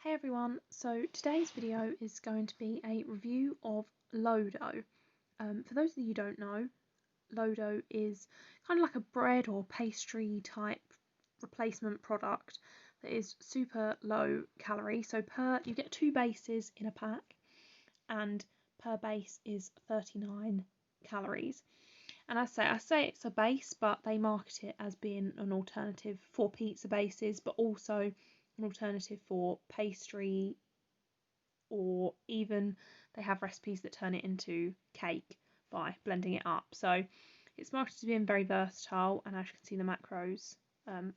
Hey everyone, so today's video is going to be a review of Lodo. For those of you who don't know, Lodo is kind of like a bread or pastry type replacement product that is super low calorie. So you get 2 bases in a pack, and per base is 39 calories. And I say it's a base, but they market it as being an alternative for pizza bases, but also an alternative for pastry, or even they have recipes that turn it into cake by blending it up. So it's marketed as being very versatile, and as you can see, the macros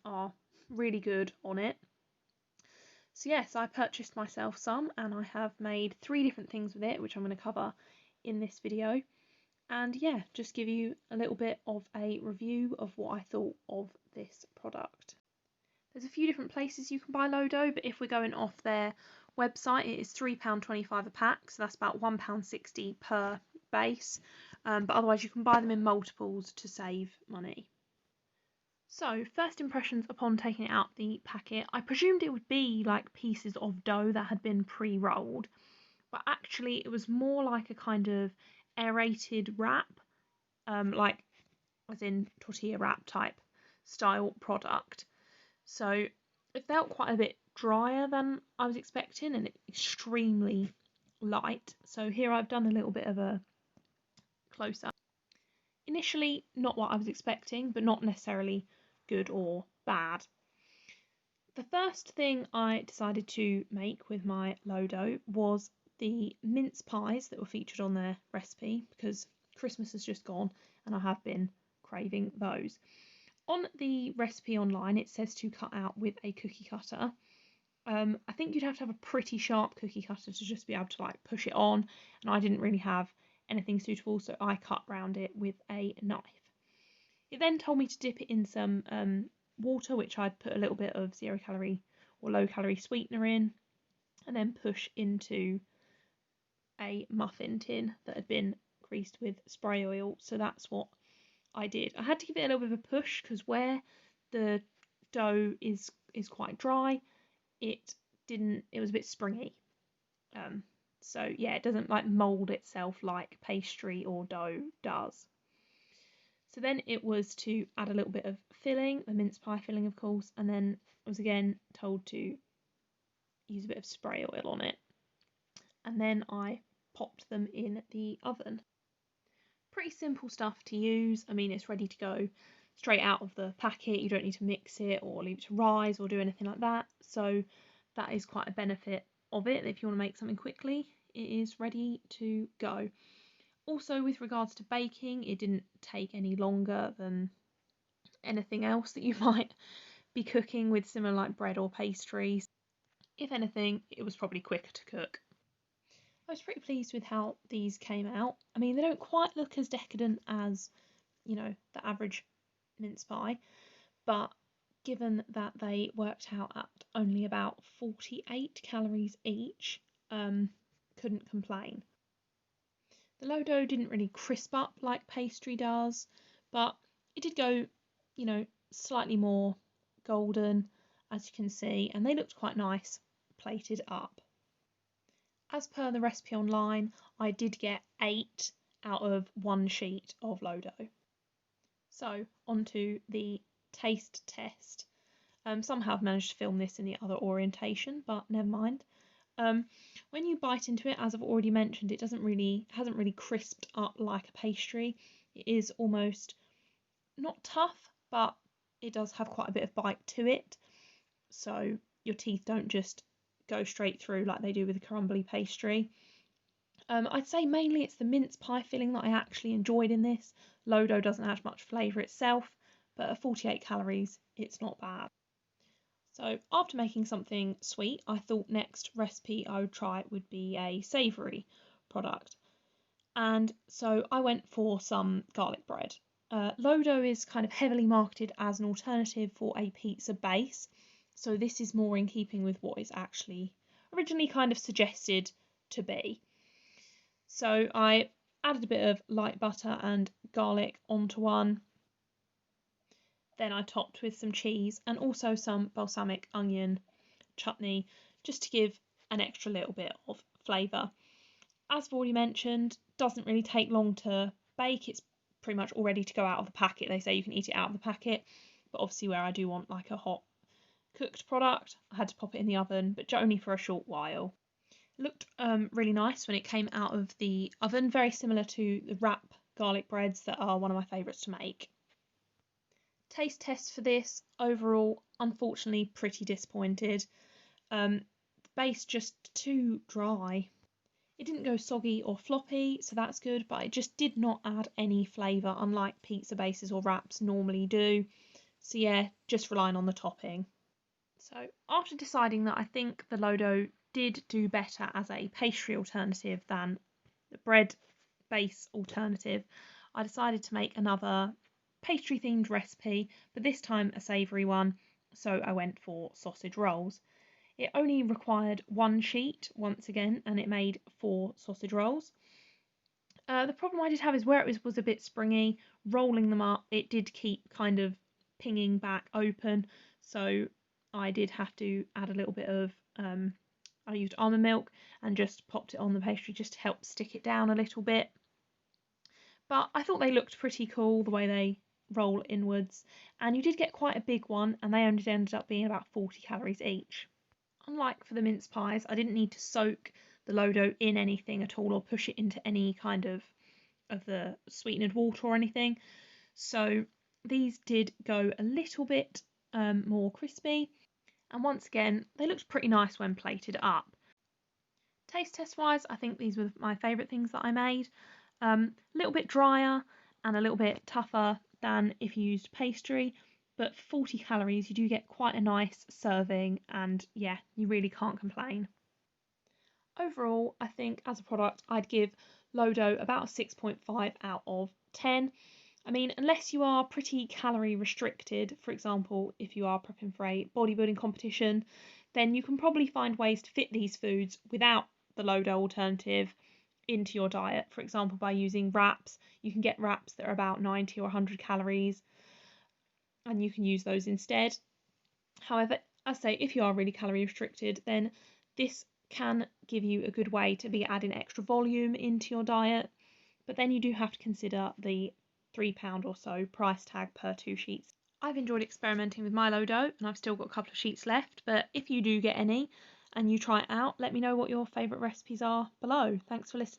are really good on it. So yes, I purchased myself some, and I have made 3 different things with it, which I'm going to cover in this video. And yeah, just give you a little bit of a review of what I thought of this product. There's a few different places you can buy Lodo, but if we're going off their website, it is £3.25 a pack, so that's about £1.60 per base. But otherwise you can buy them in multiples to save money. So first impressions upon taking it out the packet, I presumed it would be like pieces of dough that had been pre-rolled, but actually it was more like a kind of aerated wrap, like as in tortilla wrap type style product. So it felt quite a bit drier than I was expecting, and extremely light. So here I've done a little bit of a close up. Initially not what I was expecting, but not necessarily good or bad. The first thing I decided to make with my Lodo was the mince pies that were featured on their recipe, because Christmas has just gone and I have been craving those. On the recipe online, it says to cut out with a cookie cutter. I think you'd have to have a pretty sharp cookie cutter to just be able to like push it on, and I didn't really have anything suitable, so I cut round it with a knife. It then told me to dip it in some water, which I'd put a little bit of 0 calorie or low calorie sweetener in, and then push into a muffin tin that had been greased with spray oil. So that's what I did. I had to give it a little bit of a push because where the dough is quite dry, it was a bit springy. So yeah, it doesn't like mold itself like pastry or dough does. So then it was to add a little bit of filling, the mince pie filling of course, and then I was again told to use a bit of spray oil on it. And then I popped them in the oven. Pretty simple stuff to use. I mean, it's ready to go straight out of the packet. You don't need to mix it or leave it to rise or do anything like that. So that is quite a benefit of it. If you want to make something quickly, it is ready to go. Also, with regards to baking, it didn't take any longer than anything else that you might be cooking with similar like bread or pastries. If anything, it was probably quicker to cook. I was pretty pleased with how these came out. I mean, they don't quite look as decadent as, you know, the average mince pie, but given that they worked out at only about 48 calories each, couldn't complain. The Lodo didn't really crisp up like pastry does, but it did go, you know, slightly more golden, as you can see, and they looked quite nice plated up. As per the recipe online, I did get 8 out of 1 sheet of Lodo. So onto the taste test. Somehow I've managed to film this in the other orientation, but never mind. When you bite into it, as I've already mentioned, it hasn't really crisped up like a pastry. It is almost not tough, but it does have quite a bit of bite to it. So your teeth don't just go straight through like they do with a crumbly pastry. I'd say mainly it's the mince pie filling that I actually enjoyed in this. Lodo doesn't have much flavour itself, but at 48 calories, it's not bad. So after making something sweet, I thought next recipe I would try would be a savoury product. And so I went for some garlic bread. Lodo is kind of heavily marketed as an alternative for a pizza base, so this is more in keeping with what is actually originally kind of suggested to be. So I added a bit of light butter and garlic onto one. Then I topped with some cheese and also some balsamic onion chutney just to give an extra little bit of flavour. As I've already mentioned, doesn't really take long to bake. It's pretty much all ready to go out of the packet. They say you can eat it out of the packet, but obviously where I do want like a hot cooked product, I had to pop it in the oven, but only for a short while. It looked really nice when it came out of the oven, very similar to the wrap garlic breads that are one of my favourites to make. Taste test for this, overall, unfortunately pretty disappointed. The base just too dry. It didn't go soggy or floppy, so that's good, but it just did not add any flavour, unlike pizza bases or wraps normally do. So yeah, just relying on the topping. So after deciding that I think the Lodo did do better as a pastry alternative than the bread base alternative, I decided to make another pastry themed recipe, but this time a savoury one, so I went for sausage rolls. It only required one sheet once again, and it made 4 sausage rolls. The problem I did have is where it was a bit springy, rolling them up, it did keep kind of pinging back open, so I did have to add a little bit of, I used almond milk and just popped it on the pastry just to help stick it down a little bit. But I thought they looked pretty cool the way they roll inwards, and you did get quite a big one, and they only ended up being about 40 calories each. Unlike for the mince pies, I didn't need to soak the Lodo in anything at all or push it into any kind of the sweetened water or anything. So these did go a little bit more crispy, and once again they looked pretty nice when plated up. Taste test wise, I think these were my favourite things that I made. A little bit drier and a little bit tougher than if you used pastry, but 40 calories, you do get quite a nice serving, and yeah, you really can't complain. Overall, I think as a product, I'd give Lodo about a 6.5 out of 10. I mean, unless you are pretty calorie restricted, for example, if you are prepping for a bodybuilding competition, then you can probably find ways to fit these foods without the Lodo alternative into your diet. For example, by using wraps, you can get wraps that are about 90 or 100 calories, and you can use those instead. However, as I say, if you are really calorie restricted, then this can give you a good way to be adding extra volume into your diet, but then you do have to consider the £3 or so price tag per 2 sheets. I've enjoyed experimenting with my Lodo, and I've still got a couple of sheets left, but if you do get any and you try it out, let me know what your favourite recipes are below. Thanks for listening.